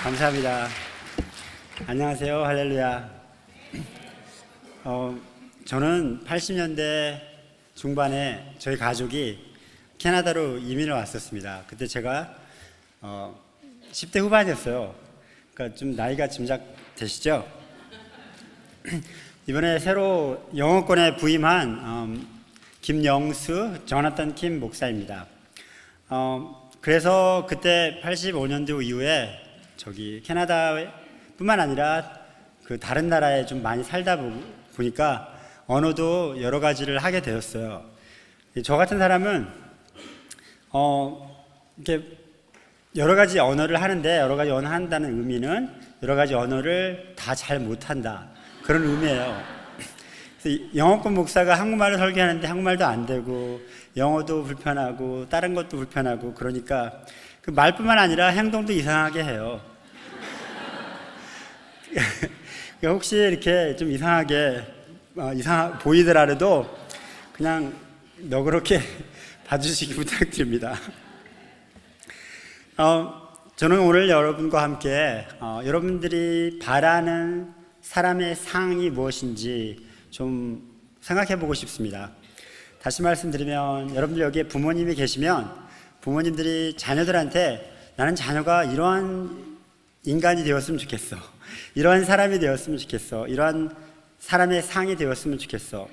감사합니다. 안녕하세요. 할렐루야. 저는 80년대 중반에 저희 가족이 캐나다로 이민을 왔었습니다. 그때 제가 10대 후반이었어요. 그러니까 좀 나이가 짐작되시죠? 이번에 새로 영어권에 부임한 김영수 조나단 킴 목사입니다. 그래서 그때 85년도 이후에 저기 캐나다뿐만 아니라 그 다른 나라에 좀 많이 살다 보니까 언어도 여러 가지를 하게 되었어요. 저 같은 사람은 이렇게 여러 가지 언어를 하는데, 여러 가지 언어 한다는 의미는 여러 가지 언어를 다 잘 못한다, 그런 의미예요. 그래서 영어권 목사가 한국말을 설교하는데 한국말도 안 되고 영어도 불편하고 다른 것도 불편하고, 그러니까 그 말뿐만 아니라 행동도 이상하게 해요. 혹시 이렇게 좀 이상하게 보이더라도 그냥 너그럽게 봐주시기 부탁드립니다. 저는 오늘 여러분과 함께 여러분들이 바라는 사람의 상이 무엇인지 좀 생각해 보고 싶습니다. 다시 말씀드리면, 여러분들 여기에 부모님이 계시면 부모님들이 자녀들한테 나는 자녀가 이러한 인간이 되었으면 좋겠어, 이러한 사람이 되었으면 좋겠어, 이러한 사람의 상이 되었으면 좋겠어,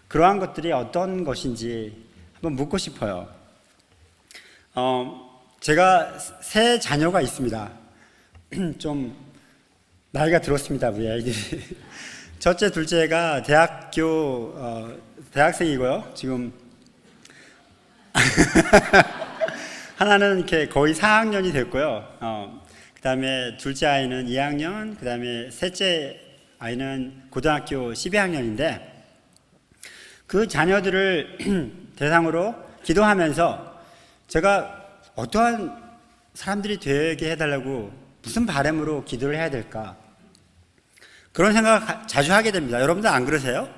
그러한 것들이 어떤 것인지 한번 묻고 싶어요. 제가 세 자녀가 있습니다. 좀 나이가 들었습니다, 우리 아이들이. 첫째, 둘째가 대학생이고요. 지금 하나는 이렇게 거의 4학년이 됐고요. 그 다음에 둘째 아이는 2학년, 그 다음에 셋째 아이는 고등학교 12학년인데, 그 자녀들을 대상으로 기도하면서 제가 어떠한 사람들이 되게 해달라고, 무슨 바람으로 기도를 해야 될까, 그런 생각을 자주 하게 됩니다. 여러분들 안 그러세요?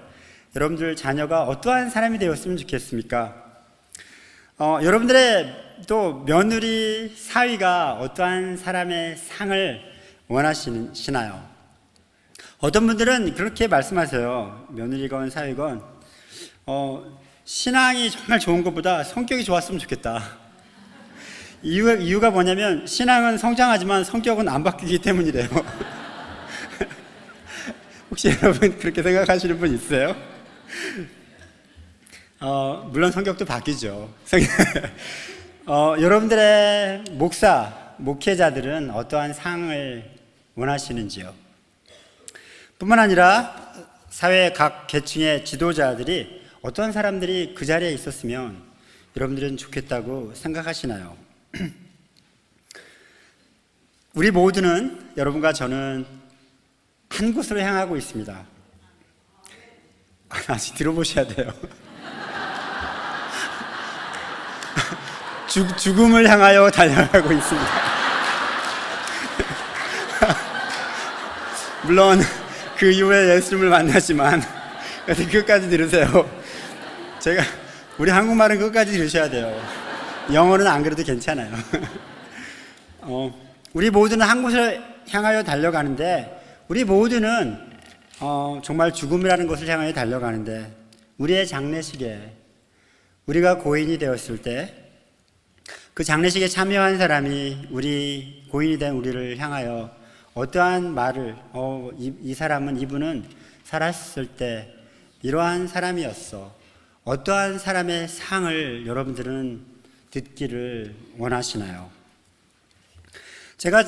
여러분들 자녀가 어떠한 사람이 되었으면 좋겠습니까? 여러분들의 또 며느리, 사위가 어떠한 사람의 상을 원하시나요? 어떤 분들은 그렇게 말씀하세요. 며느리건 사위건 신앙이 정말 좋은 것보다 성격이 좋았으면 좋겠다. 이유가 뭐냐면, 신앙은 성장하지만 성격은 안 바뀌기 때문이래요. 혹시 여러분 그렇게 생각하시는 분 있어요? 물론 성격도 바뀌죠. 여러분들의 목회자들은 어떠한 상을 원하시는지요? 뿐만 아니라 사회 각 계층의 지도자들이 어떤 사람들이 그 자리에 있었으면 여러분들은 좋겠다고 생각하시나요? 우리 모두는, 여러분과 저는 한 곳으로 향하고 있습니다. 아직 들어보셔야 돼요. 죽음을 향하여 달려가고 있습니다. 물론 그 이후에 예수님을 만나지만 끝까지 들으세요. 우리 한국말은 끝까지 들으셔야 돼요. 영어는 안 그래도 괜찮아요. 우리 모두는 한 곳을 향하여 달려가는데, 우리 모두는 정말 죽음이라는 것을 향하여 달려가는데, 우리의 장례식에 우리가 고인이 되었을 때 그 장례식에 참여한 사람이 우리 고인이 된 우리를 향하여 어떠한 말을, 이분은 살았을 때 이러한 사람이었어, 어떠한 사람의 상을 여러분들은 듣기를 원하시나요? 제가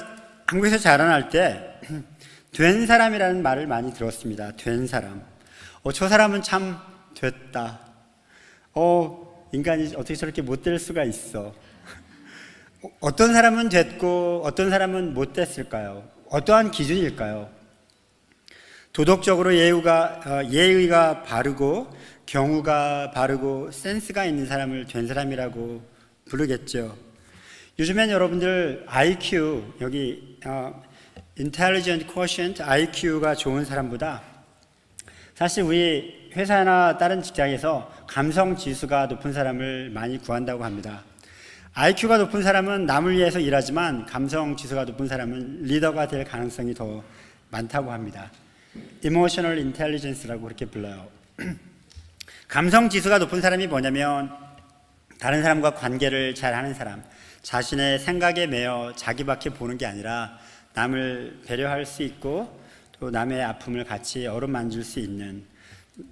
한국에서 자라날 때 된 사람이라는 말을 많이 들었습니다. 된 사람. 저 사람은 참 됐다. 인간이 어떻게 저렇게 못 될 수가 있어. 어떤 사람은 됐고 어떤 사람은 못 됐을까요? 어떠한 기준일까요? 도덕적으로 예의가 바르고 경우가 바르고 센스가 있는 사람을 된 사람이라고 부르겠죠. 요즘엔 여러분들 IQ, 여기 intelligent quotient, IQ가 좋은 사람보다 사실 우리 회사나 다른 직장에서 감성 지수가 높은 사람을 많이 구한다고 합니다. IQ가 높은 사람은 남을 위해서 일하지만 감성 지수가 높은 사람은 리더가 될 가능성이 더 많다고 합니다. Emotional Intelligence라고 그렇게 불러요. 감성 지수가 높은 사람이 뭐냐면 다른 사람과 관계를 잘하는 사람, 자신의 생각에 매여 자기밖에 보는 게 아니라 남을 배려할 수 있고 또 남의 아픔을 같이 어루만질 수 있는,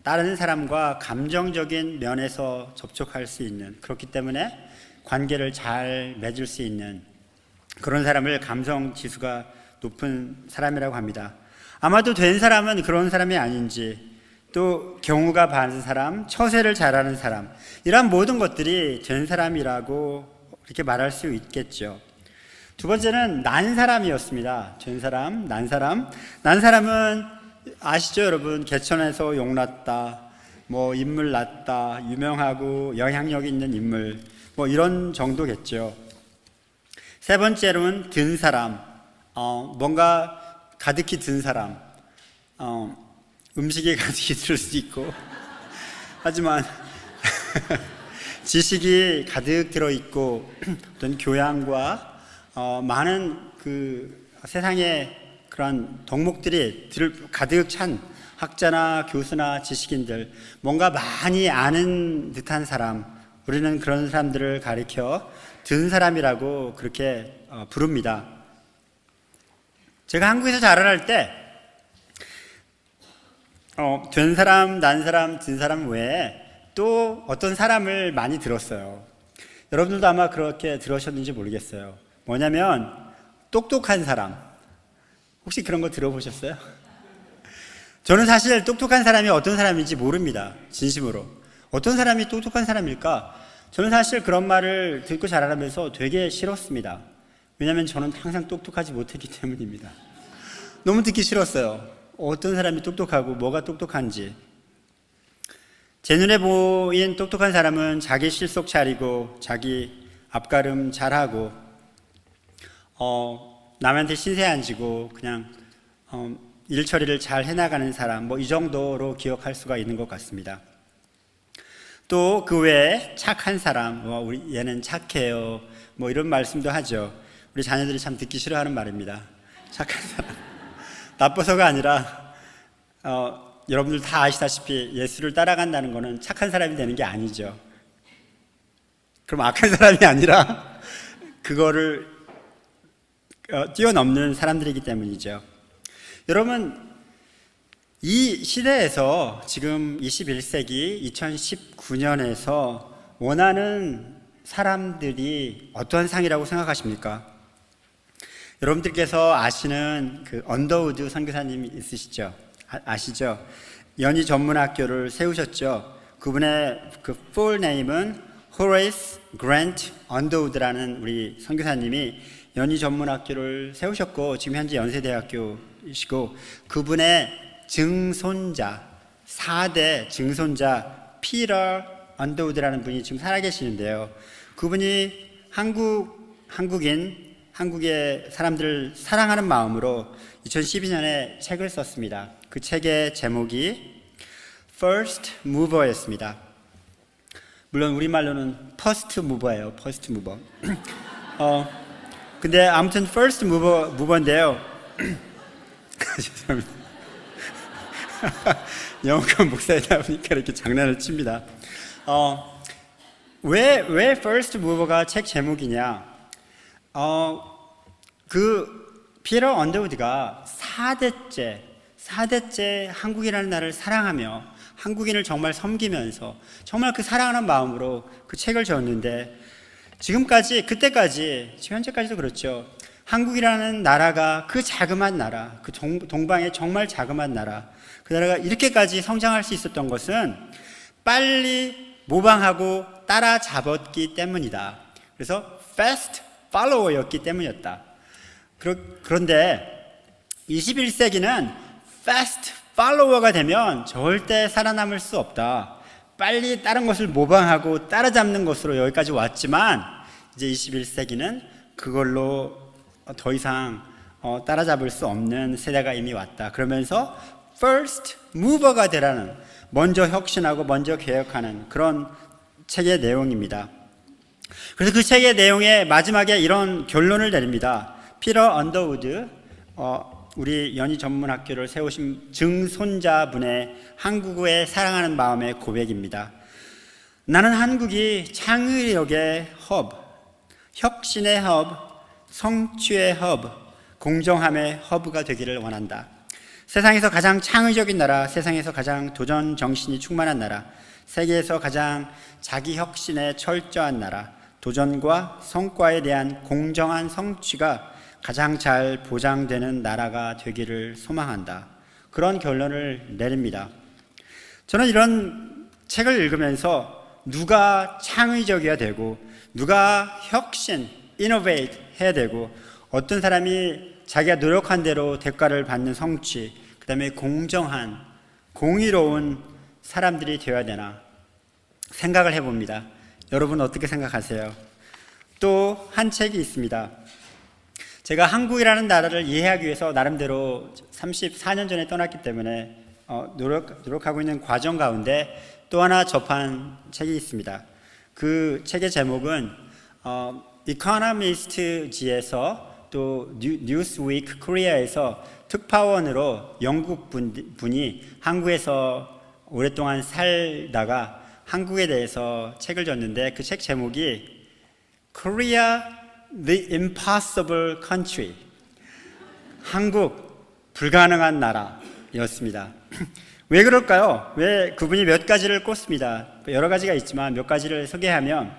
다른 사람과 감정적인 면에서 접촉할 수 있는, 그렇기 때문에 관계를 잘 맺을 수 있는 그런 사람을 감성 지수가 높은 사람이라고 합니다. 아마도 된 사람은 그런 사람이 아닌지, 또 경우가 많은 사람, 처세를 잘하는 사람, 이런 모든 것들이 된 사람이라고 이렇게 말할 수 있겠죠. 두 번째는 난 사람이었습니다. 된 사람, 난 사람. 난 사람은 아시죠, 여러분? 개천에서 용났다, 뭐 인물 났다, 유명하고 영향력 있는 인물, 뭐 이런 정도겠죠. 세 번째로는 든 사람, 뭔가 가득히 든 사람, 음식이 가득히 들 수도 있고 하지만 지식이 가득 들어있고 어떤 교양과 많은 그 세상의 그런 덕목들이 가득 찬 학자나 교수나 지식인들, 뭔가 많이 아는 듯한 사람, 우리는 그런 사람들을 가리켜 든 사람이라고 그렇게 부릅니다. 제가 한국에서 자라날 때 된 사람, 난 사람, 든 사람 외에 또 어떤 사람을 많이 들었어요. 여러분들도 아마 그렇게 들으셨는지 모르겠어요. 뭐냐면 똑똑한 사람. 혹시 그런 거 들어보셨어요? 저는 사실 똑똑한 사람이 어떤 사람인지 모릅니다. 진심으로. 어떤 사람이 똑똑한 사람일까? 저는 사실 그런 말을 듣고 자라면서 되게 싫었습니다. 왜냐하면 저는 항상 똑똑하지 못했기 때문입니다. 너무 듣기 싫었어요. 어떤 사람이 똑똑하고 뭐가 똑똑한지. 제 눈에 보인 똑똑한 사람은 자기 실속 차리고 자기 앞가름 잘하고 남한테 신세 안 지고 그냥 일 처리를 잘 해나가는 사람, 뭐 이 정도로 기억할 수가 있는 것 같습니다. 또 그 외에 착한 사람, 우리 얘는 착해요, 뭐 이런 말씀도 하죠. 우리 자녀들이 참 듣기 싫어하는 말입니다. 착한 사람. 나빠서가 아니라 여러분들 다 아시다시피 예수를 따라간다는 것은 착한 사람이 되는 게 아니죠. 그럼 악한 사람이 아니라 그거를 뛰어넘는 사람들이기 때문이죠. 여러분, 이 시대에서 지금 21세기 2019년에서 원하는 사람들이 어떤 상이라고 생각하십니까? 여러분들께서 아시는 그 언더우드 선교사님이 있으시죠? 아시죠? 연희 전문학교를 세우셨죠? 그분의 그 풀 네임은 호레이스 그랜트 언더우드라는 우리 선교사님이 연희 전문학교를 세우셨고 지금 현재 연세대학교이시고, 그분의 증손자, 4대 증손자 피터 언더우드라는 분이 지금 살아계시는데요. 그분이 한국의 사람들을 사랑하는 마음으로 2012년에 책을 썼습니다. 그 책의 제목이 First Mover였습니다. 물론 우리말로는 First Mover예요. First Mover. 근데 아무튼 First Mover인데요. 죄송합니다. 영어권 목사이다 보니까 이렇게 장난을 칩니다. 왜 First Mover가 책 제목이냐? 그 피터 언더우드가 4대째 한국이라는 나라를 사랑하며 한국인을 정말 섬기면서 정말 그 사랑하는 마음으로 그 책을 지었는데, 지금까지, 그때까지, 지금 현재까지도 그렇죠. 한국이라는 나라가, 그 자그마한 나라, 그 동방의 정말 자그마한 나라, 그 나라가 이렇게까지 성장할 수 있었던 것은 빨리 모방하고 따라잡았기 때문이다. 그래서 fast follower였기 때문이었다. 그런데 21세기는 fast follower가 되면 절대 살아남을 수 없다. 빨리 다른 것을 모방하고 따라잡는 것으로 여기까지 왔지만 이제 21세기는 그걸로 더 이상 따라잡을 수 없는 세대가 이미 왔다. 그러면서 first mover가 되라는, 먼저 혁신하고 먼저 개혁하는 그런 책의 내용입니다. 그래서 그 책의 내용에 마지막에 이런 결론을 내립니다. 피터 언더우드, 우리 연희 전문학교를 세우신 증손자분의 한국을 사랑하는 마음의 고백입니다. 나는 한국이 창의력의 허브, 혁신의 허브, 성취의 허브, 공정함의 허브가 되기를 원한다. 세상에서 가장 창의적인 나라, 세상에서 가장 도전 정신이 충만한 나라, 세계에서 가장 자기 혁신에 철저한 나라, 도전과 성과에 대한 공정한 성취가 가장 잘 보장되는 나라가 되기를 소망한다. 그런 결론을 내립니다. 저는 이런 책을 읽으면서 누가 창의적이어야 되고, 누가 혁신, innovate 해야 되고, 어떤 사람이 자기가 노력한 대로 대가를 받는 성취, 그 다음에 공정한, 공의로운 사람들이 되어야 되나 생각을 해봅니다. 여러분 어떻게 생각하세요? 또 한 책이 있습니다. 제가 한국이라는 나라를 이해하기 위해서 나름대로 34년 전에 떠났기 때문에 노력하고 있는 과정 가운데 또 하나 접한 책이 있습니다. 그 책의 제목은 이코노미스트지에서 또 뉴스위크 코리아에서 특파원으로 영국 분이 한국에서 오랫동안 살다가 한국에 대해서 책을 줬는데, 그 책 제목이 Korea, the Impossible Country, 한국 불가능한 나라였습니다. 왜 그럴까요? 왜 그분이 몇 가지를 꼽습니다. 여러 가지가 있지만 몇 가지를 소개하면,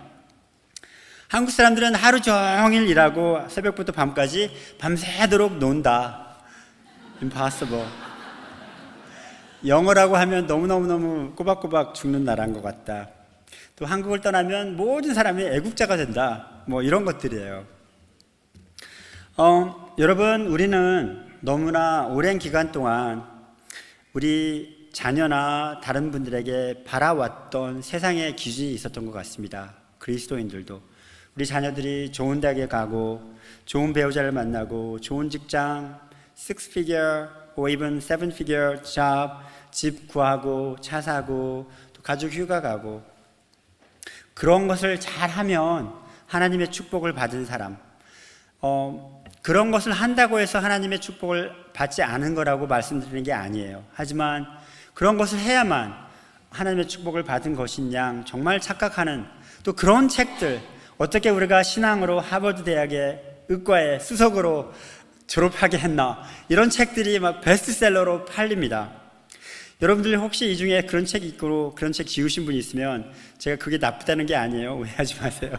한국 사람들은 하루 종일 일하고 새벽부터 밤까지 밤새도록 논다. Impossible. 영어라고 하면 너무너무 꼬박꼬박 죽는 나라인 것 같다. 또 한국을 떠나면 모든 사람이 애국자가 된다. 뭐 이런 것들이에요. 여러분, 우리는 너무나 오랜 기간 동안 우리 자녀나 다른 분들에게 바라왔던 세상의 기준이 있었던 것 같습니다. 그리스도인들도 우리 자녀들이 좋은 대학에 가고 좋은 배우자를 만나고 좋은 직장, 6figure or even 7figure job, 집 구하고 차 사고 또 가족 휴가 가고, 그런 것을 잘하면 하나님의 축복을 받은 사람, 그런 것을 한다고 해서 하나님의 축복을 받지 않은 거라고 말씀드리는 게 아니에요. 하지만 그런 것을 해야만 하나님의 축복을 받은 것인 양 정말 착각하는 또 그런 책들, 어떻게 우리가 신앙으로 하버드 대학의 의과에 수석으로 졸업하게 했나, 이런 책들이 막 베스트셀러로 팔립니다. 여러분들 혹시 이 중에 그런 책 읽고 그런 책 지으신 분이 있으면 제가 그게 나쁘다는 게 아니에요. 오해하지 마세요.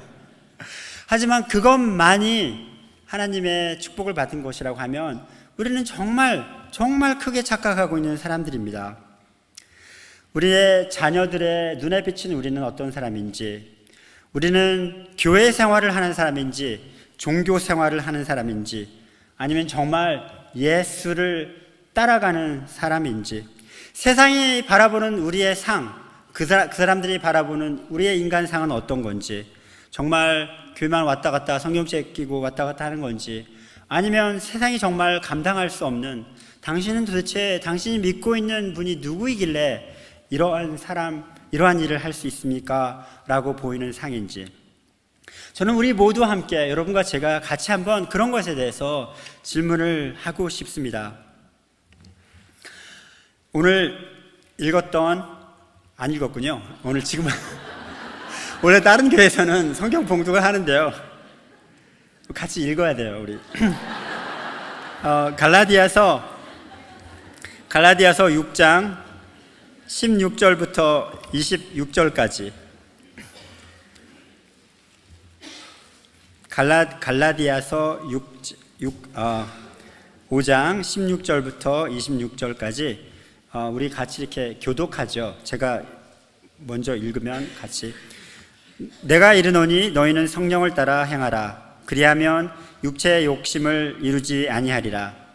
하지만 그것만이 하나님의 축복을 받은 것이라고 하면 우리는 정말 크게 착각하고 있는 사람들입니다. 우리의 자녀들의 눈에 비친 우리는 어떤 사람인지, 우리는 교회 생활을 하는 사람인지 종교 생활을 하는 사람인지, 아니면 정말 예수를 따라가는 사람인지, 세상이 바라보는 우리의 상, 그 사람들이 바라보는 우리의 인간상은 어떤 건지, 정말 교회만 왔다 갔다 성경책 끼고 왔다 갔다 하는 건지, 아니면 세상이 정말 감당할 수 없는, 당신은 도대체 당신이 믿고 있는 분이 누구이길래 이러한 일을 할 수 있습니까? 라고 보이는 상인지, 저는 우리 모두 함께 여러분과 제가 같이 한번 그런 것에 대해서 질문을 하고 싶습니다. 오늘 안 읽었군요. 오늘 지금 원래 다른 교회에서는 성경 봉독을 하는데요, 같이 읽어야 돼요, 우리. 갈라디아서 6장 16절부터 26절까지. 갈라디아서 5장 16절부터 26절까지 우리 같이 이렇게 교독하죠. 제가 먼저 읽으면 같이. 내가 이르노니 너희는 성령을 따라 행하라. 그리하면 육체의 욕심을 이루지 아니하리라.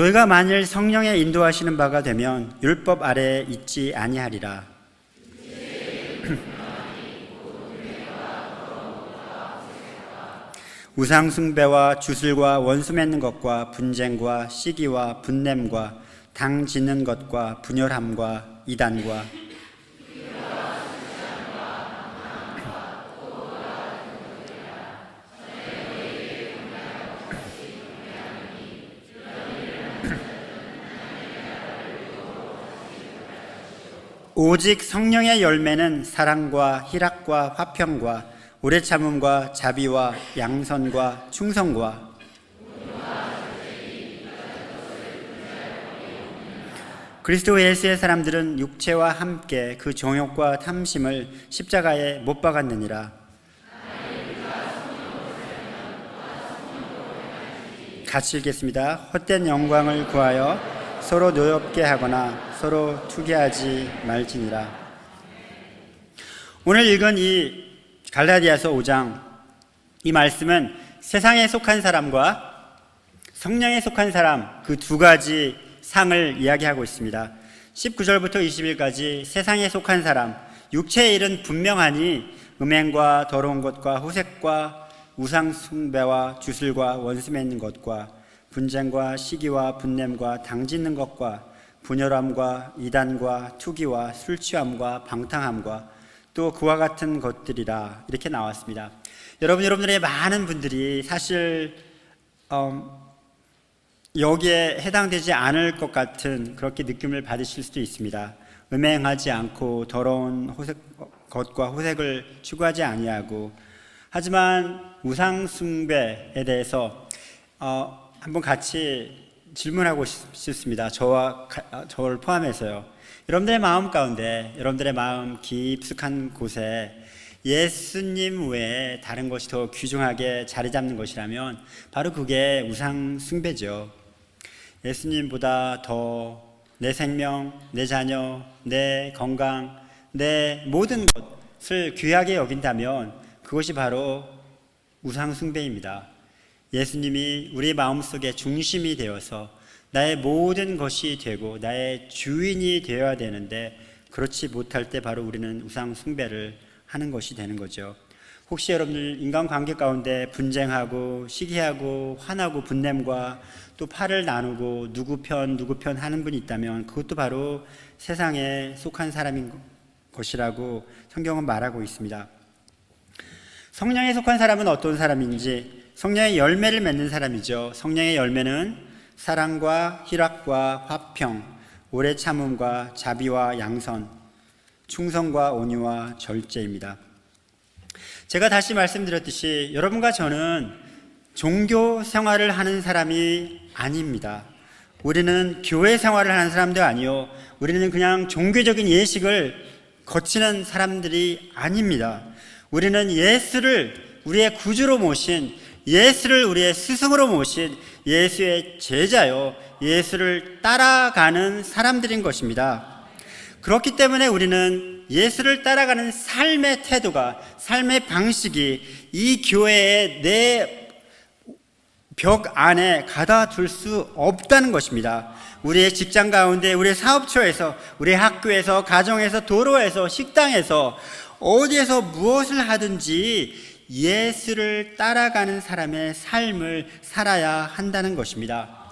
너희가 만일 성령의 인도하시는 바가 되면 율법 아래에 있지 아니하리라. 우상숭배와 주술과 원수 맺는 것과 분쟁과 시기와 분냄과 당 짓는 것과 분열함과 이단과 오직 성령의 열매는 사랑과 희락과 화평과 오래 참음과 자비와 양선과 충성과 그리스도 예수의 사람들은 육체와 함께 그 정욕과 탐심을 십자가에 못 박았느니라. 같이 읽겠습니다. 헛된 영광을 구하여 서로 노엽게 하거나 서로 투기하지 말지니라. 오늘 읽은 이 갈라디아서 5장, 이 말씀은 세상에 속한 사람과 성령에 속한 사람, 그 두 가지 상을 이야기하고 있습니다. 19절부터 20일까지 세상에 속한 사람, 육체의 일은 분명하니 음행과 더러운 것과 호색과 우상숭배와 주술과 원수 맺는 것과 분쟁과 시기와 분냄과 당짓는 것과 분열함과 이단과 투기와 술취함과 방탕함과 또 그와 같은 것들이라, 이렇게 나왔습니다. 여러분들의 많은 분들이 사실 여기에 해당되지 않을 것 같은 그렇게 느낌을 받으실 수도 있습니다. 음행하지 않고 더러운 것과 호색을 추구하지 아니하고, 하지만 우상숭배에 대해서 한번 같이 질문하고 싶습니다. 저를 포함해서요. 여러분들의 마음 가운데, 여러분들의 마음 깊숙한 곳에 예수님 외에 다른 것이 더 귀중하게 자리 잡는 것이라면 바로 그게 우상숭배죠. 예수님보다 더 내 생명, 내 자녀, 내 건강, 내 모든 것을 귀하게 여긴다면 그것이 바로 우상숭배입니다. 예수님이 우리 마음속에 중심이 되어서 나의 모든 것이 되고 나의 주인이 되어야 되는데, 그렇지 못할 때 바로 우리는 우상숭배를 하는 것이 되는 거죠. 혹시 여러분들 인간관계 가운데 분쟁하고 시기하고 화나고 분냄과 또 팔을 나누고 누구 편 하는 분이 있다면 그것도 바로 세상에 속한 사람인 것이라고 성경은 말하고 있습니다. 성령에 속한 사람은 어떤 사람인지, 성령의 열매를 맺는 사람이죠. 성령의 열매는 사랑과 희락과 화평, 오래 참음과 자비와 양선, 충성과 온유와 절제입니다. 제가 다시 말씀드렸듯이 여러분과 저는 종교 생활을 하는 사람이 아닙니다. 우리는 교회 생활을 하는 사람도 아니요, 우리는 그냥 종교적인 예식을 거치는 사람들이 아닙니다. 우리는 예수를 우리의 구주로 모신, 예수를 우리의 스승으로 모신 예수의 제자요, 예수를 따라가는 사람들인 것입니다. 그렇기 때문에 우리는 예수를 따라가는 삶의 태도가, 삶의 방식이 이 교회의 내 벽 안에 가다 둘 수 없다는 것입니다. 우리의 직장 가운데, 우리의 사업처에서, 우리의 학교에서, 가정에서, 도로에서, 식당에서, 어디에서 무엇을 하든지 예수를 따라가는 사람의 삶을 살아야 한다는 것입니다.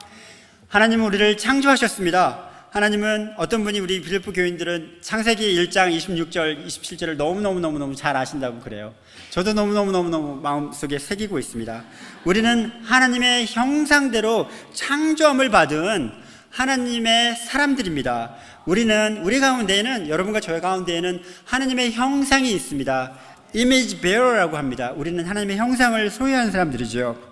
하나님은 우리를 창조하셨습니다. 하나님은, 어떤 분이 우리 빌립보 교인들은 창세기 1장 26절 27절을 너무너무 잘 아신다고 그래요. 저도 너무너무 마음속에 새기고 있습니다. 우리는 하나님의 형상대로 창조함을 받은 하나님의 사람들입니다. 우리 가운데에는, 여러분과 저희 가운데에는 하나님의 형상이 있습니다. Image bearer라고 합니다. 우리는 하나님의 형상을 소유한 사람들이죠.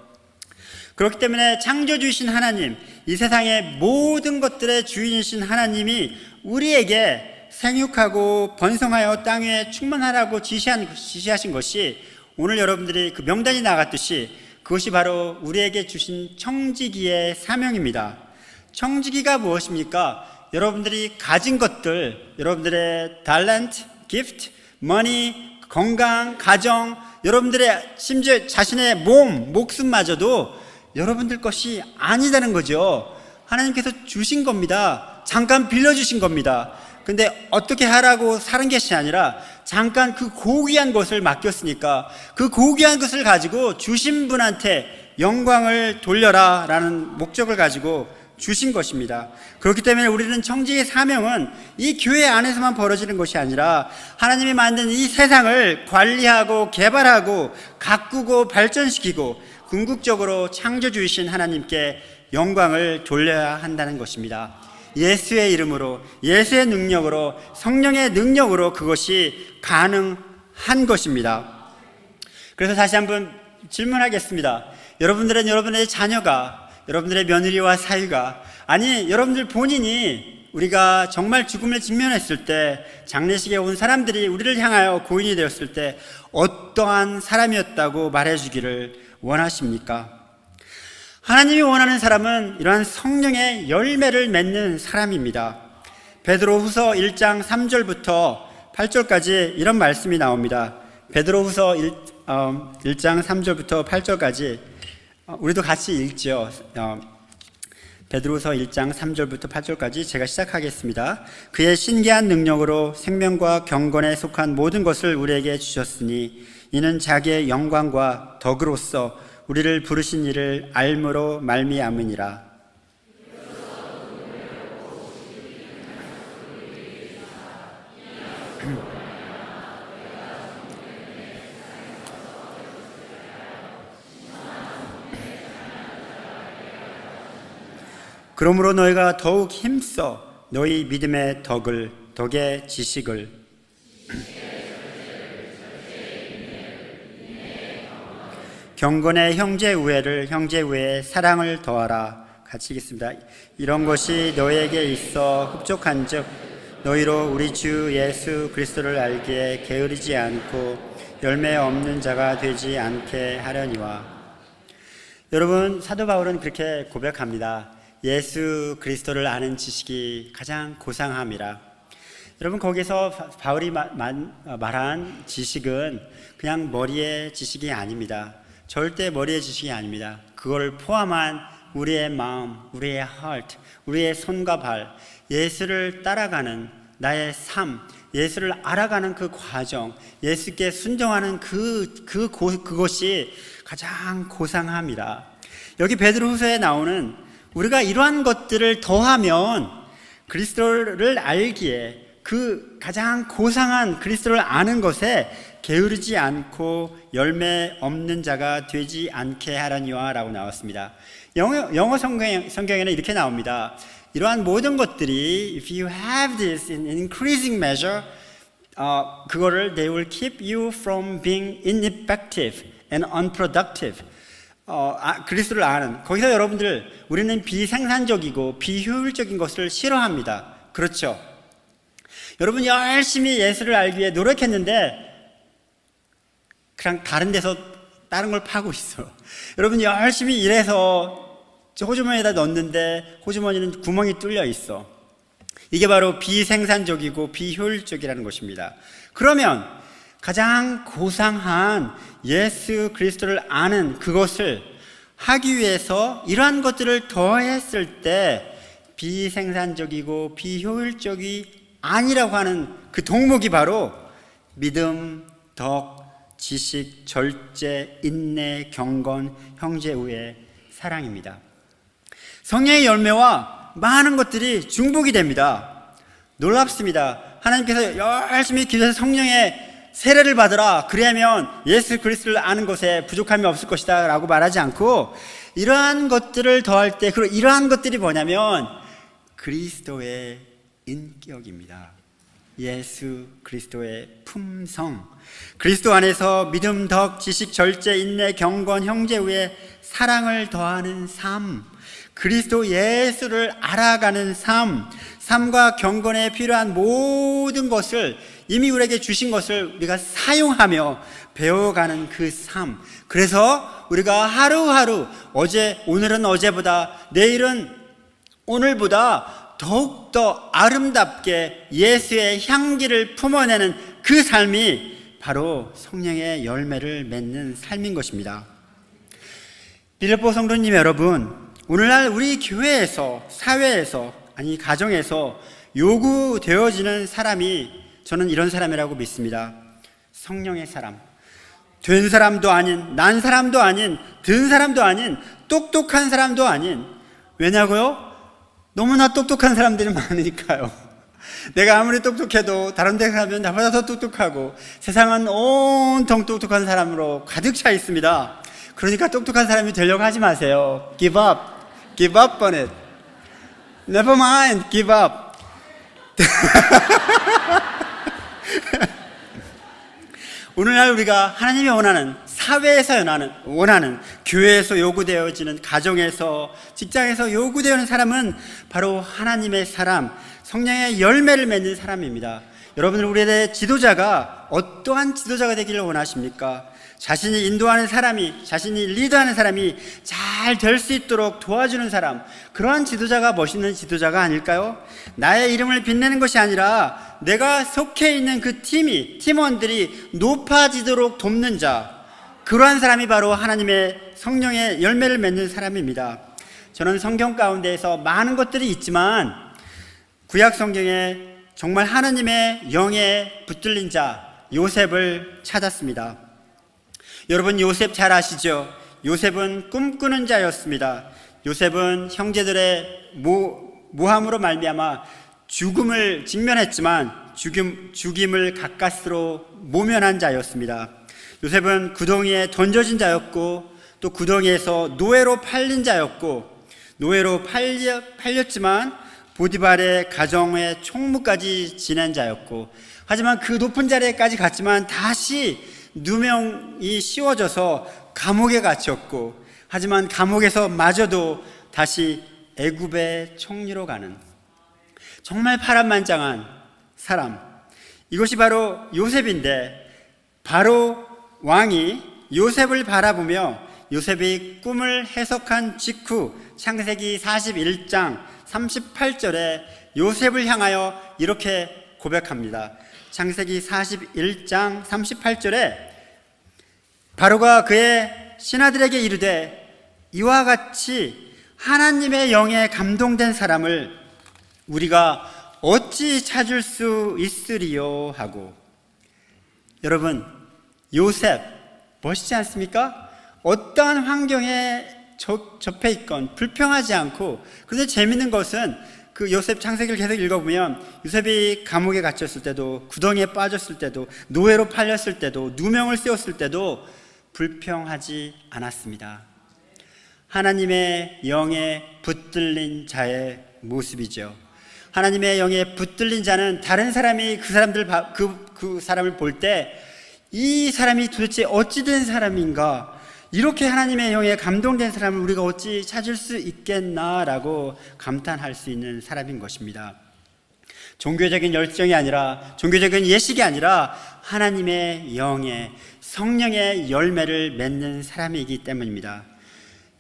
그렇기 때문에 창조주이신 하나님, 이 세상의 모든 것들의 주인이신 하나님이 우리에게 생육하고 번성하여 땅 위에 충만하라고 지시하신 것이, 오늘 여러분들이 그 명단이 나갔듯이 그것이 바로 우리에게 주신 청지기의 사명입니다. 청지기가 무엇입니까? 여러분들이 가진 것들, 여러분들의 탤런트, 기프트, 머니, 건강, 가정, 여러분들의 심지어 자신의 목숨마저도 여러분들 것이 아니다는 거죠. 하나님께서 주신 겁니다. 잠깐 빌려주신 겁니다. 근데 어떻게 하라고 사는 것이 아니라 잠깐 그 고귀한 것을 맡겼으니까 그 고귀한 것을 가지고 주신 분한테 영광을 돌려라 라는 목적을 가지고 주신 것입니다. 그렇기 때문에 우리는 청지의 사명은 이 교회 안에서만 벌어지는 것이 아니라 하나님이 만든 이 세상을 관리하고 개발하고 가꾸고 발전시키고 궁극적으로 창조주이신 하나님께 영광을 돌려야 한다는 것입니다. 예수의 이름으로, 예수의 능력으로, 성령의 능력으로 그것이 가능한 것입니다. 그래서 다시 한번 질문하겠습니다. 여러분들은 여러분의 자녀가, 여러분들의 며느리와 사위가, 아니 여러분들 본인이 우리가 정말 죽음을 직면했을 때, 장례식에 온 사람들이 우리를 향하여 고인이 되었을 때 어떠한 사람이었다고 말해주기를 원하십니까? 하나님이 원하는 사람은 이러한 성령의 열매를 맺는 사람입니다. 베드로후서 1장 3절부터 8절까지 이런 말씀이 나옵니다. 베드로후서 1장 3절부터 8절까지 우리도 같이 읽죠. 베드로후서 1장 3절부터 8절까지 제가 시작하겠습니다. 그의 신기한 능력으로 생명과 경건에 속한 모든 것을 우리에게 주셨으니 이는 자기의 영광과 덕으로서 우리를 부르신 이를 알므로 말미암으니라. 그러므로 너희가 더욱 힘써 너희 믿음의 덕의 지식을 경건의 형제 우애의 사랑을 더하라. 같이 읽겠습니다. 이런 것이 너희에게 있어 흡족한즉 너희로 우리 주 예수 그리스도를 알기에 게으르지 않고 열매 없는 자가 되지 않게 하려니와. 여러분, 사도 바울은 그렇게 고백합니다. 예수 그리스도를 아는 지식이 가장 고상함이라. 여러분, 거기서 바울이 말한 지식은 그냥 머리의 지식이 아닙니다. 절대 머리의 지식이 아닙니다. 그걸 포함한 우리의 마음, 우리의 heart, 우리의 손과 발, 예수를 따라가는 나의 삶, 예수를 알아가는 그 과정, 예수께 순종하는 그것이 가장 고상함이라. 여기 베드로후서에 나오는 우리가 이러한 것들을 더하면 그리스도를 알기에 그 가장 고상한 그리스도를 아는 것에 게으르지 않고 열매 없는 자가 되지 않게 하려니와 라고 나왔습니다. 영어 성경에는 이렇게 나옵니다. 이러한 모든 것들이 if you have this in increasing measure, 그거를 they will keep you from being ineffective and unproductive. 그리스도를 아는, 거기서 여러분들 우리는 비생산적이고 비효율적인 것을 싫어합니다. 그렇죠? 여러분 열심히 예수를 알기 위해 노력했는데 그냥 다른 데서 다른 걸 파고 있어. 여러분 열심히 일해서 호주머니에다 넣었는데 호주머니는 구멍이 뚫려 있어. 이게 바로 비생산적이고 비효율적이라는 것입니다. 그러면 가장 고상한 예수 그리스도를 아는 그것을 하기 위해서 이러한 것들을 더했을 때 비생산적이고 비효율적이 아니라고 하는 그 덕목이 바로 믿음, 덕, 지식, 절제, 인내, 경건, 형제 우애, 사랑입니다. 성령의 열매와 많은 것들이 중복이 됩니다. 놀랍습니다. 하나님께서 열심히 기도해서 성령의 세례를 받으라, 그리하면 예수 그리스도를 아는 것에 부족함이 없을 것이다 라고 말하지 않고 이러한 것들을 더할 때, 그리고 이러한 것들이 뭐냐면 그리스도의 인격입니다. 예수 그리스도의 품성, 그리스도 안에서 믿음, 덕, 지식, 절제, 인내, 경건, 형제 우애, 사랑을 더하는 삶, 그리스도 예수를 알아가는 삶, 삶과 경건에 필요한 모든 것을 이미 우리에게 주신 것을 우리가 사용하며 배워가는 그 삶. 그래서 우리가 하루하루 오늘은 어제보다, 내일은 오늘보다 더욱더 아름답게 예수의 향기를 품어내는 그 삶이 바로 성령의 열매를 맺는 삶인 것입니다. 빌립보 성도님 여러분, 오늘날 우리 교회에서, 사회에서, 아니 가정에서 요구되어지는 사람이 저는 이런 사람이라고 믿습니다. 성령의 사람. 된 사람도 아닌, 난 사람도 아닌, 든 사람도 아닌, 똑똑한 사람도 아닌. 왜냐고요? 너무나 똑똑한 사람들이 많으니까요. 내가 아무리 똑똑해도 다른 데 가면 나보다 더 똑똑하고 세상은 온통 똑똑한 사람으로 가득 차 있습니다. 그러니까 똑똑한 사람이 되려고 하지 마세요. Give up. Give up on it. Never mind. Give up. 오늘날 우리가 하나님이 원하는, 사회에서 원하는, 교회에서 요구되어지는, 가정에서, 직장에서 요구되어지는 사람은 바로 하나님의 사람, 성령의 열매를 맺는 사람입니다. 여러분, 우리의 지도자가 어떠한 지도자가 되기를 원하십니까? 자신이 인도하는 사람이, 자신이 리드하는 사람이 잘 될 수 있도록 도와주는 사람, 그러한 지도자가 멋있는 지도자가 아닐까요? 나의 이름을 빛내는 것이 아니라 내가 속해 있는 그 팀원들이 높아지도록 돕는 자, 그러한 사람이 바로 하나님의 성령의 열매를 맺는 사람입니다. 저는 성경 가운데에서 많은 것들이 있지만 구약 성경에 정말 하나님의 영에 붙들린 자 요셉을 찾았습니다. 여러분, 요셉 잘 아시죠? 요셉은 꿈꾸는 자였습니다. 요셉은 형제들의 모함으로 말미암아 죽음을 직면했지만 죽임을 가까스로 모면한 자였습니다. 요셉은 구덩이에 던져진 자였고 또 구덩이에서 노예로 팔린 자였고, 노예로 팔렸지만 보디발의 가정의 총무까지 지낸 자였고, 하지만 그 높은 자리에까지 갔지만 다시 누명이 씌워져서 감옥에 갇혔고, 하지만 감옥에서 마저도 다시 애굽의 총리로 가는 정말 파란만장한 사람, 이것이 바로 요셉인데, 바로 왕이 요셉을 바라보며 요셉이 꿈을 해석한 직후 창세기 41장 38절에 요셉을 향하여 이렇게 고백합니다. 창세기 41장 38절에 바로가 그의 신하들에게 이르되 이와 같이 하나님의 영에 감동된 사람을 우리가 어찌 찾을 수 있으리요 하고. 여러분, 요셉 멋있지 않습니까? 어떠한 환경에 접해 있건 불평하지 않고, 그런데 재밌는 것은 그 요셉 창세기를 계속 읽어보면 요셉이 감옥에 갇혔을 때도, 구덩이에 빠졌을 때도, 노예로 팔렸을 때도, 누명을 씌웠을 때도 불평하지 않았습니다. 하나님의 영에 붙들린 자의 모습이죠. 하나님의 영에 붙들린 자는 다른 사람이 그 사람을 볼 때 이 사람이 도대체 어찌 된 사람인가, 이렇게 하나님의 영에 감동된 사람을 우리가 어찌 찾을 수 있겠나라고 감탄할 수 있는 사람인 것입니다. 종교적인 열정이 아니라, 종교적인 예식이 아니라 하나님의 영에, 성령의 열매를 맺는 사람이기 때문입니다.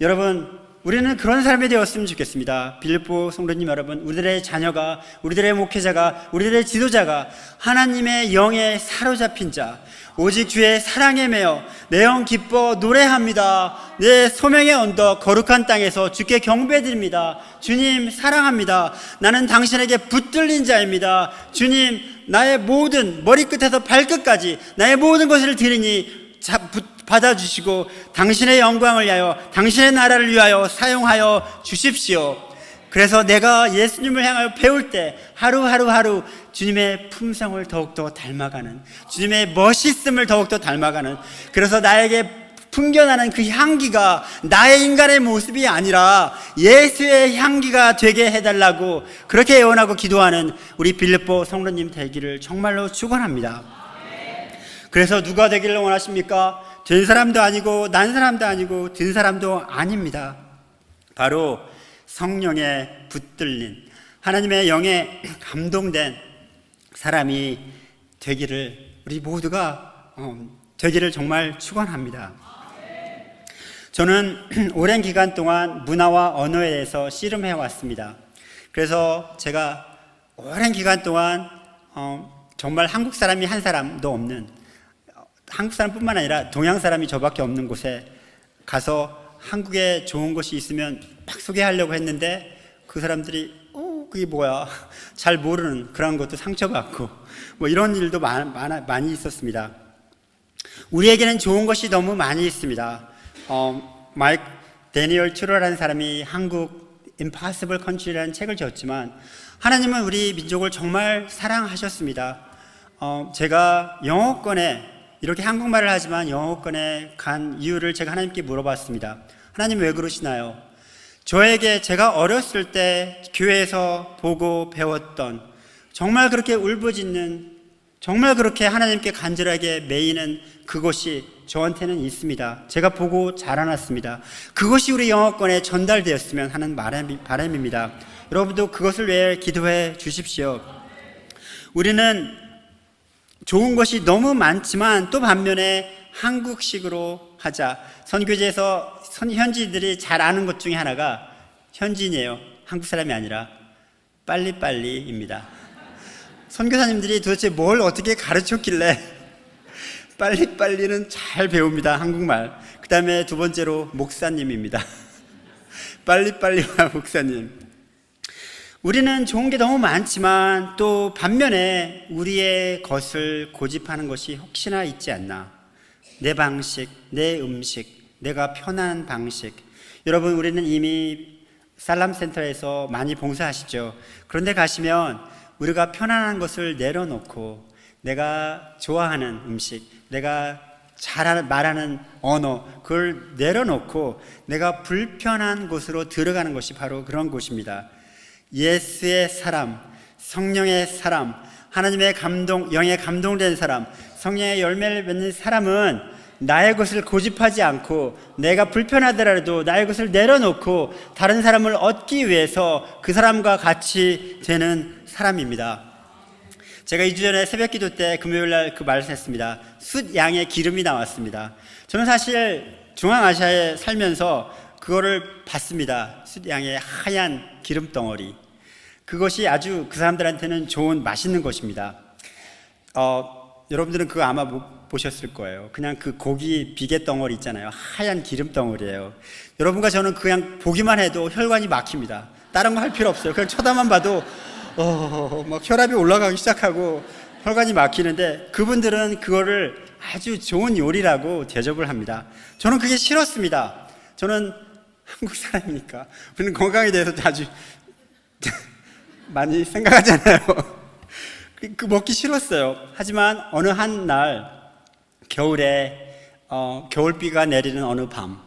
여러분, 우리는 그런 사람이 되었으면 좋겠습니다. 빌립보 성도님 여러분, 우리들의 자녀가, 우리들의 목회자가, 우리들의 지도자가 하나님의 영에 사로잡힌 자, 오직 주의 사랑에 매여 내 영 기뻐 노래합니다. 내 소명의 언덕 거룩한 땅에서 주께 경배드립니다. 주님 사랑합니다. 나는 당신에게 붙들린 자입니다. 주님, 나의 모든 머리끝에서 발끝까지 나의 모든 것을 드리니 받아주시고 당신의 영광을 위하여, 당신의 나라를 위하여 사용하여 주십시오. 그래서 내가 예수님을 향하여 배울 때 하루 주님의 품성을 더욱더 닮아가는, 주님의 멋있음을 더욱더 닮아가는, 그래서 나에게 풍겨나는 그 향기가 나의 인간의 모습이 아니라 예수의 향기가 되게 해달라고 그렇게 예언하고 기도하는 우리 빌립보 성도님 되기를 정말로 축원합니다. 그래서 누가 되기를 원하십니까? 된 사람도 아니고 난 사람도 아니고 든 사람도 아닙니다. 바로 성령에 붙들린, 하나님의 영에 감동된 사람이 되기를, 우리 모두가 되기를 정말 축원합니다. 저는 오랜 기간 동안 문화와 언어에 대해서 씨름해 왔습니다. 그래서 제가 오랜 기간 동안 정말 한국 사람이 한 사람도 없는, 한국 사람뿐만 아니라 동양 사람이 저밖에 없는 곳에 가서 한국에 좋은 곳이 있으면 막 소개하려고 했는데 그 사람들이 그게 뭐야 잘 모르는 그런 것도 상처받고 뭐 이런 일도 많이 있었습니다. 우리에게는 좋은 것이 너무 많이 있습니다. 마이크 데니얼 튜러라는 사람이 한국 Impossible Country라는 책을 지었지만 하나님은 우리 민족을 정말 사랑하셨습니다. 제가 영어권에 이렇게 한국말을 하지만 영어권에 간 이유를 제가 하나님께 물어봤습니다. 하나님 왜 그러시나요? 저에게 제가 어렸을 때 교회에서 보고 배웠던 정말 그렇게 울부짖는 정말 그렇게 하나님께 간절하게 매이는 그것이 저한테는 있습니다. 제가 보고 자라났습니다. 그것이 우리 영어권에 전달되었으면 하는 바람입니다. 여러분도 그것을 위해 기도해 주십시오. 우리는 좋은 것이 너무 많지만 또 반면에 한국식으로 하자. 선교지에서 현지인들이 잘 아는 것 중에 하나가 현지인이에요. 한국 사람이 아니라 빨리빨리입니다. 선교사님들이 도대체 뭘 어떻게 가르쳤길래 빨리빨리는 잘 배웁니다. 한국말. 그 다음에 두 번째로 목사님입니다. 빨리빨리와 목사님. 우리는 좋은 게 너무 많지만 또 반면에 우리의 것을 고집하는 것이 혹시나 있지 않나. 내 방식, 내 음식, 내가 편한 방식. 여러분, 우리는 이미 살람센터에서 많이 봉사하시죠. 그런데 가시면 우리가 편안한 것을 내려놓고 내가 좋아하는 음식, 내가 잘 말하는 언어, 그걸 내려놓고 내가 불편한 곳으로 들어가는 것이 바로 그런 곳입니다. 예수의 사람, 성령의 사람, 하나님의 감동, 영에 감동된 사람, 성령의 열매를 맺는 사람은 나의 것을 고집하지 않고 내가 불편하더라도 나의 것을 내려놓고 다른 사람을 얻기 위해서 그 사람과 같이 되는 사람입니다. 제가 2주 전에 새벽 기도 때 금요일날 그 말을 했습니다. 숫 양의 기름이 나왔습니다. 저는 사실 중앙아시아에 살면서 그거를 봤습니다. 숫 양의 하얀 기름 덩어리. 그것이 아주 그 사람들한테는 좋은 맛있는 것입니다. 여러분들은 그거 아마 못 보셨을 거예요. 그냥 그 고기 비계 덩어리 있잖아요. 하얀 기름 덩어리예요. 여러분과 저는 그냥 보기만 해도 혈관이 막힙니다. 다른 거 할 필요 없어요. 그냥 쳐다만 봐도 막 혈압이 올라가기 시작하고 혈관이 막히는데 그분들은 그거를 아주 좋은 요리라고 대접을 합니다. 저는 그게 싫었습니다. 저는 한국 사람이니까 우리는 건강에 대해서 아주 많이 생각하잖아요. 그 먹기 싫었어요. 하지만 어느 한 날 겨울에 겨울비가 내리는 어느 밤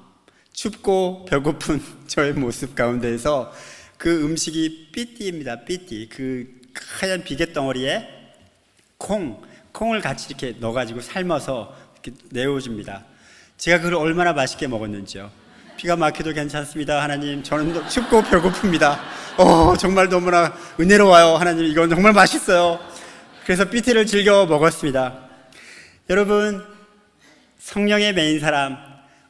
춥고 배고픈 저의 모습 가운데에서 그 음식이 삐띠입니다. 삐띠. 그 하얀 비계덩어리에 콩을 같이 이렇게 넣어가지고 삶아서 이렇게 내어줍니다. 제가 그걸 얼마나 맛있게 먹었는지요. 피가 막혀도 괜찮습니다. 하나님, 저는 춥고 배고픕니다. 정말 너무나 은혜로워요. 하나님, 이건 정말 맛있어요. 그래서 삐티를 즐겨 먹었습니다. 여러분, 성령의 메인 사람,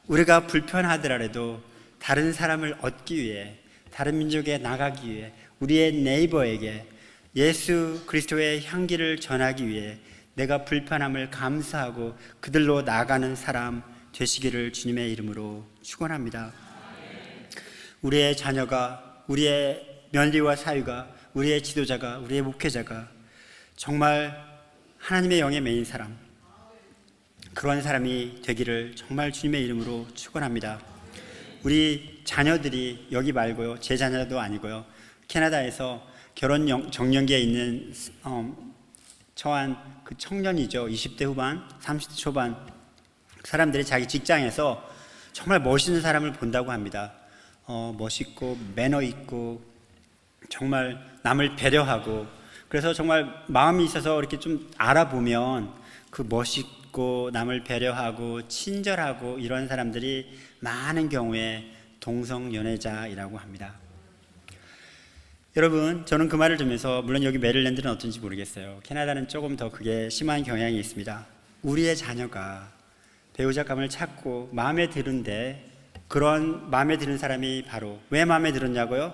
우리가 불편하더라도 다른 사람을 얻기 위해, 다른 민족에 나가기 위해, 우리의 네이버에게 예수 그리스도의 향기를 전하기 위해 내가 불편함을 감수하고 그들로 나가는 사람 되시기를 주님의 이름으로 축원합니다. 우리의 자녀가, 우리의 면리와 사위가, 우리의 지도자가, 우리의 목회자가 정말 하나님의 영의 메인 사람, 그런 사람이 되기를 정말 주님의 이름으로 축원합니다. 우리 자녀들이 여기 말고요, 제 자녀도 아니고요, 캐나다에서 결혼 정년기에 있는 처한 그 청년이죠. 20대 후반, 30대 초반 사람들이 자기 직장에서 정말 멋있는 사람을 본다고 합니다. 멋있고 매너 있고 정말 남을 배려하고, 그래서 정말 마음이 있어서 이렇게 좀 알아보면 그 멋있고 남을 배려하고 친절하고 이런 사람들이 많은 경우에 동성연애자이라고 합니다. 여러분, 저는 그 말을 들으면서, 물론 여기 메릴랜드는 어떤지 모르겠어요. 캐나다는 조금 더 그게 심한 경향이 있습니다. 우리의 자녀가 배우자감을 찾고 마음에 드는데, 그런 마음에 드는 사람이 바로 왜 마음에 들었냐고요?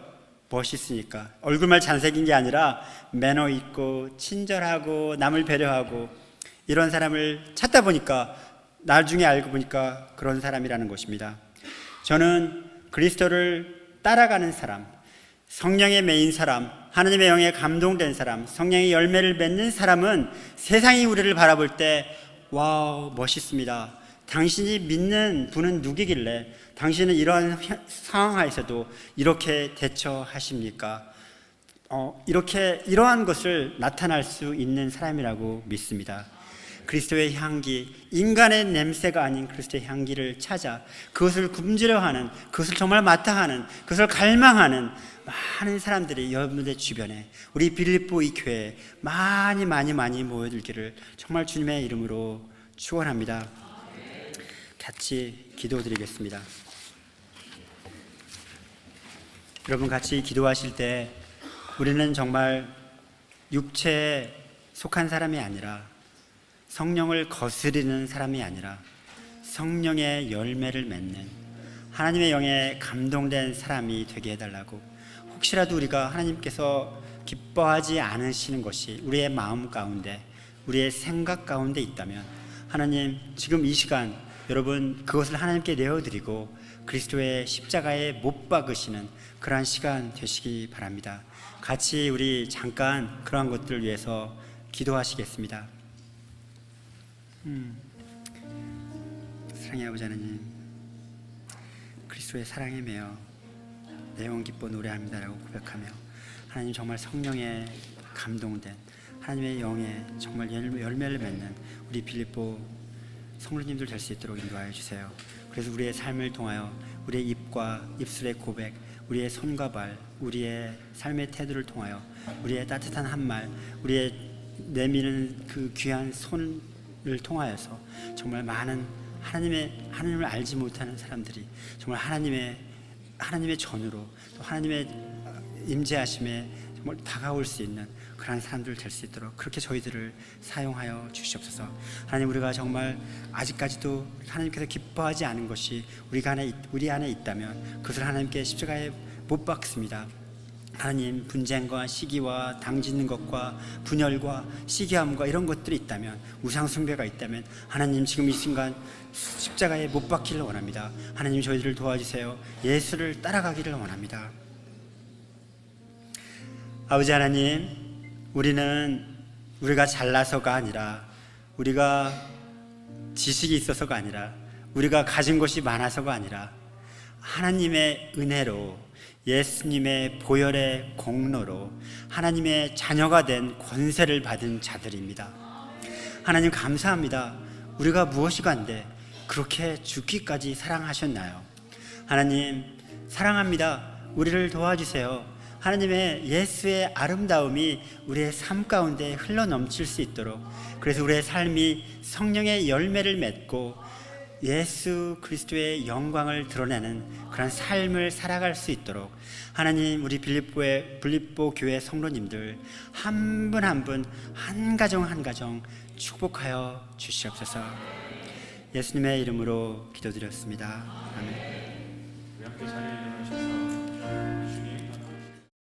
멋있으니까. 얼굴만 잘생긴 게 아니라 매너 있고 친절하고 남을 배려하고 이런 사람을 찾다 보니까 나중에 알고 보니까 그런 사람이라는 것입니다. 저는 그리스도를 따라가는 사람, 성령에 매인 사람, 하나님의 영에 감동된 사람, 성령의 열매를 맺는 사람은 세상이 우리를 바라볼 때 와우, 멋있습니다. 당신이 믿는 분은 누구길래 당신은 이러한 상황 하에서도 이렇게 대처하십니까? 이러한 것을 나타날 수 있는 사람이라고 믿습니다. 그리스도의 향기, 인간의 냄새가 아닌 그리스도의 향기를 찾아 그것을 굶주려하는, 그것을 정말 마땅하는, 그것을 갈망하는 많은 사람들이 여러분들 주변에, 우리 빌립보 이 교회에 많이 모여들기를 정말 주님의 이름으로 축원합니다. 같이 기도드리겠습니다. 여러분, 같이 기도하실 때 우리는 정말 육체에 속한 사람이 아니라, 성령을 거스리는 사람이 아니라 성령의 열매를 맺는, 하나님의 영에 감동된 사람이 되게 해달라고, 혹시라도 우리가 하나님께서 기뻐하지 않으시는 것이 우리의 마음 가운데, 우리의 생각 가운데 있다면 하나님, 지금 이 시간 여러분 그것을 하나님께 내어드리고 그리스도의 십자가에 못 박으시는 그러한 시간 되시기 바랍니다. 같이 우리 잠깐 그러한 것들을 위해서 기도하시겠습니다. 사랑의 아버지 하나님, 그리스도의 사랑에 매여 내 영 기뻐 노래합니다라고 고백하며, 하나님 정말 성령에 감동된, 하나님의 영에 정말 열매를 맺는 우리 빌립보 성도님들 될 수 있도록 인도하여 주세요. 그래서 우리의 삶을 통하여 우리의 입과 입술의 고백, 우리의 손과 발, 우리의 삶의 태도를 통하여 우리의 따뜻한 한말, 우리의 내미는 그 귀한 손을 통하여서 정말 많은 하나님을 알지 못하는 사람들이 정말 하나님의 전으로, 또 하나님의 임재하심에 정말 다가올 수 있는 그런 사람들 될 수 있도록 그렇게 저희들을 사용하여 주시옵소서. 하나님, 우리가 정말 아직까지도 하나님께서 기뻐하지 않은 것이 우리 안에 있다면 그것을 하나님께 십자가에 못 박습니다. 하나님, 분쟁과 시기와 당짓는 것과 분열과 시기함과 이런 것들이 있다면, 우상 숭배가 있다면 하나님 지금 이 순간 십자가에 못 박기를 원합니다. 하나님, 저희들을 도와주세요. 예수를 따라가기를 원합니다. 아버지 하나님, 우리가 잘나서가 아니라, 우리가 지식이 있어서가 아니라, 우리가 가진 것이 많아서가 아니라 하나님의 은혜로, 예수님의 보혈의 공로로 하나님의 자녀가 된 권세를 받은 자들입니다. 하나님 감사합니다. 우리가 무엇이 간데 그렇게 죽기까지 사랑하셨나요? 하나님 사랑합니다. 우리를 도와주세요. 하나님의 예수의 아름다움이 우리의 삶 가운데 흘러넘칠 수 있도록, 그래서 우리의 삶이 성령의 열매를 맺고 예수 그리스도의 영광을 드러내는 그런 삶을 살아갈 수 있도록 하나님, 우리 빌립보 교회 성도님들 한 분 한 분, 한 가정 한 가정 축복하여 주시옵소서. 예수님의 이름으로 기도드렸습니다. 아멘.